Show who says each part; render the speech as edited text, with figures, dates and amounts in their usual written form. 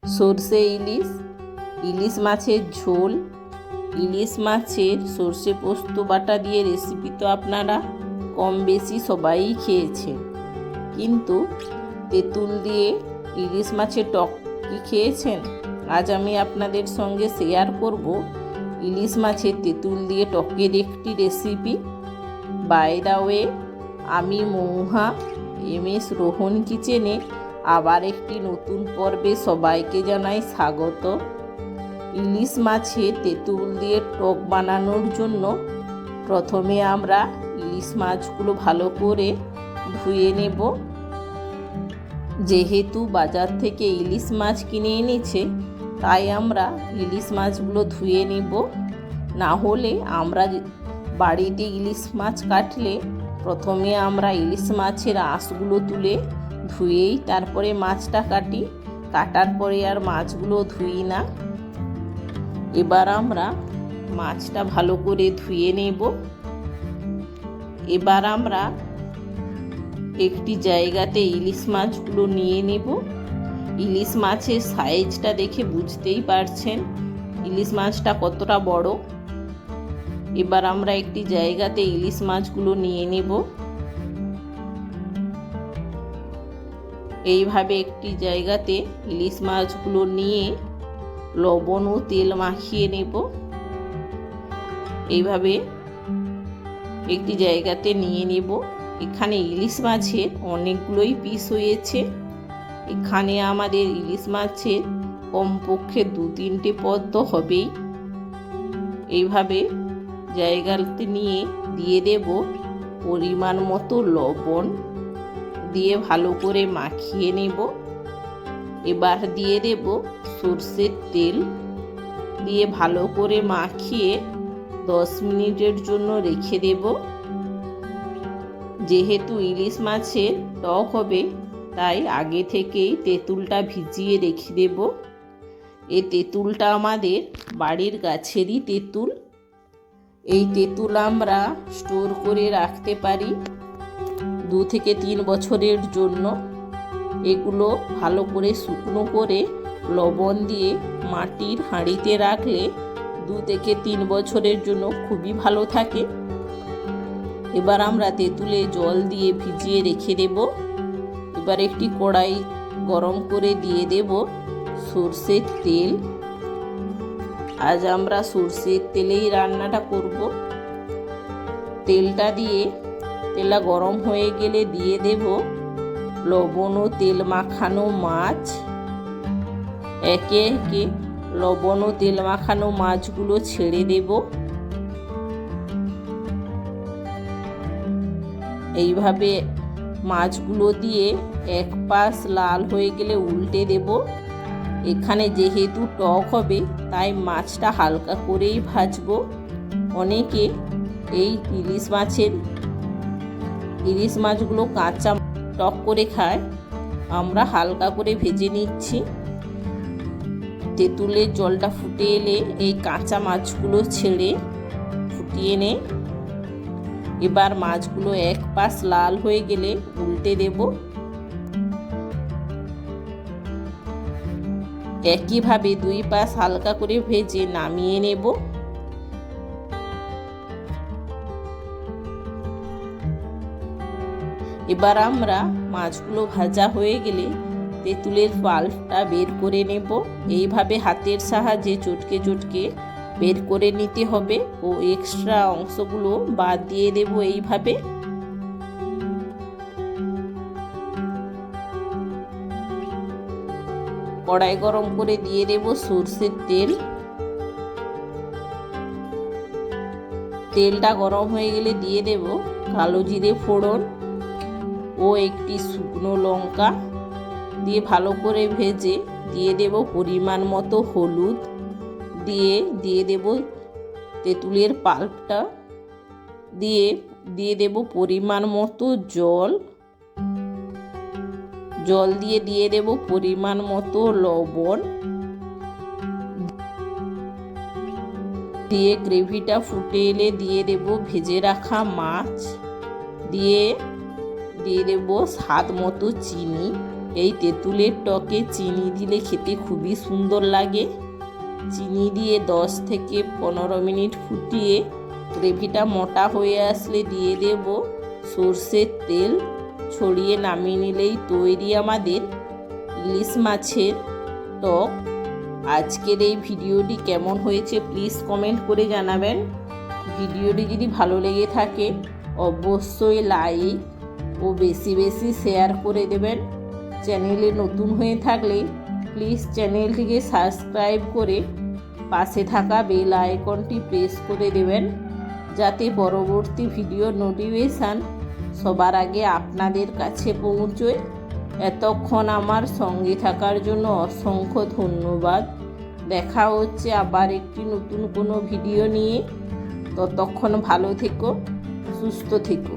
Speaker 1: সরষে ইলিশ, ইলিশ মাছের ঝোল, ইলিশ মাছের সরষে পোস্ত বাটা দিয়ে রেসিপি তো আপনারা কম বেশি সবাই খেয়েছেন, কিন্তু তেঁতুল দিয়ে ইলিশ মাছের টক কি খেয়েছেন? আজ আমি আপনাদের সঙ্গে শেয়ার করব ইলিশ মাছের তেঁতুল দিয়ে টকের একটি রেসিপি। বাই দ্য ওয়ে, আমি মৌহা MS রোহন কিচেনে আবার একটি নতুন পর্বে সবাইকে জানাই স্বাগত। ইলিশ মাছের তেঁতুল দিয়ে টক বানানোর জন্য প্রথমে আমরা ইলিশ মাছগুলো ভালো করে ধুয়ে নেব। যেহেতু বাজার থেকে ইলিশ মাছ কিনে এনেছে, তাই আমরা ইলিশ মাছগুলো ধুয়ে নেব। না হলে আমরা বাড়িতে ইলিশ মাছ কাটলে প্রথমে আমরা ইলিশ মাছের আঁশগুলো তুলে ধুয়েই তারপরে মাছটা কাটি, কাটার পরে আর মাছগুলো ধুই না। এবার আমরা মাছটা ভালো করে ধুয়ে নেব। এবার আমরা একটি জায়গাতে ইলিশ মাছগুলো নিয়ে নেব। ইলিশ মাছের সাইজটা দেখে বুঝতেই পারছেন ইলিশ মাছটা কতটা বড়। এবার আমরা একটি জায়গাতে ইলিশ মাছগুলো নিয়ে নেব। এইভাবে একটি জায়গাতে ইলিশ মাছগুলো নিয়ে লবণ ও তেল মাখিয়ে নেব। এইভাবে একটি জায়গাতে নিয়ে নেব। এখানে ইলিশ মাছের অনেকগুলোই পিস হয়েছে। এখানে আমাদের ইলিশ মাছের কমপক্ষে 2-3টে পদ তো হবেই। এইভাবে জায়গাতে নিয়ে দিয়ে দেব পরিমাণ মতো লবণ, দিয়ে ভালো করে মাখিয়ে নেব। এবার দিয়ে দেব সরষের তেল, দিয়ে ভালো করে মাখিয়ে 10 মিনিটের জন্য রেখে দেব। যেহেতু ইলিশ মাছের টক হবে, তাই আগে থেকেই তেঁতুলটা ভিজিয়ে রেখে দেব। এই তেঁতুলটা আমাদের বাড়ির গাছেরই তেঁতুল। এই তেঁতুল আমরা স্টোর করে রাখতে পারি 2 থেকে 3 বছরের জন্য। এগুলো ভালো করে শুকনো করে লবণ দিয়ে মাটির হাঁড়িতে রাখলে 2 থেকে 3 বছরের জন্য খুবই ভালো থাকে। এবার আমরা তেঁতুলে জল দিয়ে ভিজিয়ে রেখে দেব। এবার একটি কড়াই গরম করে দিয়ে দেব সরষের তেল। আজ আমরা সরষের তেলেই রান্নাটা করব। তেলটা গরম হয়ে গেলে দিয়ে দেব লবণ ও তেল মাখানো মাছ। একে একে লবণ ও তেল মাখানো মাছগুলো ছেড়ে দেব। এইভাবে মাছগুলো দিয়ে এক পাশ লাল হয়ে গেলে উল্টে দেব। এখানে যেহেতু টক হবে, তাই মাছটা হালকা করেই ভাজবো। অনেকে এই ইলিশ মাছগুলো কাঁচা টক করে খায়, আমরা হালকা করে ভেজে নিচ্ছি। তেঁতুলের জলটা ফুটে এলে এই কাঁচা মাছগুলো ছেড়ে ফুটিয়ে নে। এবার মাছগুলো এক পাশ লাল হয়ে গেলে উল্টে দেব। একইভাবে 2 পাশ হালকা করে ভেজে নামিয়ে নেব। এবার আমরা মাছগুলো ভাজা হয়ে গেলে তেঁতুলের পাল্পটা বের করে নেব। এইভাবে হাতের সাহায্যে চটকে চটকে বের করে নিতে হবে ও এক্সট্রা অংশগুলো বাদ দিয়ে দেব। এইভাবে কড়াই গরম করে দিয়ে দেব সরষের তেল। তেলটা গরম হয়ে গেলে দিয়ে দেব কালো জিরে ফোড়ন ও একটি শুকনো লঙ্কা, দিয়ে ভালো করে ভেজে দিয়ে দেব পরিমাণ মতো হলুদ, দিয়ে দেব তেঁতুলের পাল্পটা, দিয়ে দেব পরিমাণ মতো জল দিয়ে দেব পরিমাণ মতো লবণ, দিয়ে গ্রেভিটা ফুটে এলে দিয়ে দেব ভেজে রাখা মাছ, দিয়ে দেব স্বাদ মতো চিনি। এই তেঁতুলের টকে চিনি দিলে খেতে খুবই সুন্দর লাগে। চিনি দিয়ে 10 থেকে 15 মিনিট ফুটিয়ে গ্রেভিটা মোটা হয়ে আসলে দিয়ে দেব সর্ষের তেল। ছড়িয়ে নামিয়ে নিলেই তৈরি আমাদের ইলিশ মাছের টক। আজকের এই ভিডিওটি কেমন হয়েছে প্লিজ কমেন্ট করে জানাবেন। ভিডিওটি যদি ভালো লেগে থাকে অবশ্যই লাইক ও বেশি বেশি শেয়ার করে দেবেন। চ্যানেলে নতুন হয়ে থাকলে প্লিজ চ্যানেলটিকে সাবস্ক্রাইব করে পাশে থাকা বেল আইকনটি প্রেস করে দেবেন, যাতে পরবর্তী ভিডিও নোটিফিকেশান সবার আগে আপনাদের কাছে পৌঁছয়। এতক্ষণ আমার সঙ্গে থাকার জন্য অসংখ্য ধন্যবাদ। দেখা হচ্ছে আবার একটি নতুন কোনো ভিডিও নিয়ে। ততক্ষণ ভালো থেকো, সুস্থ থেকো।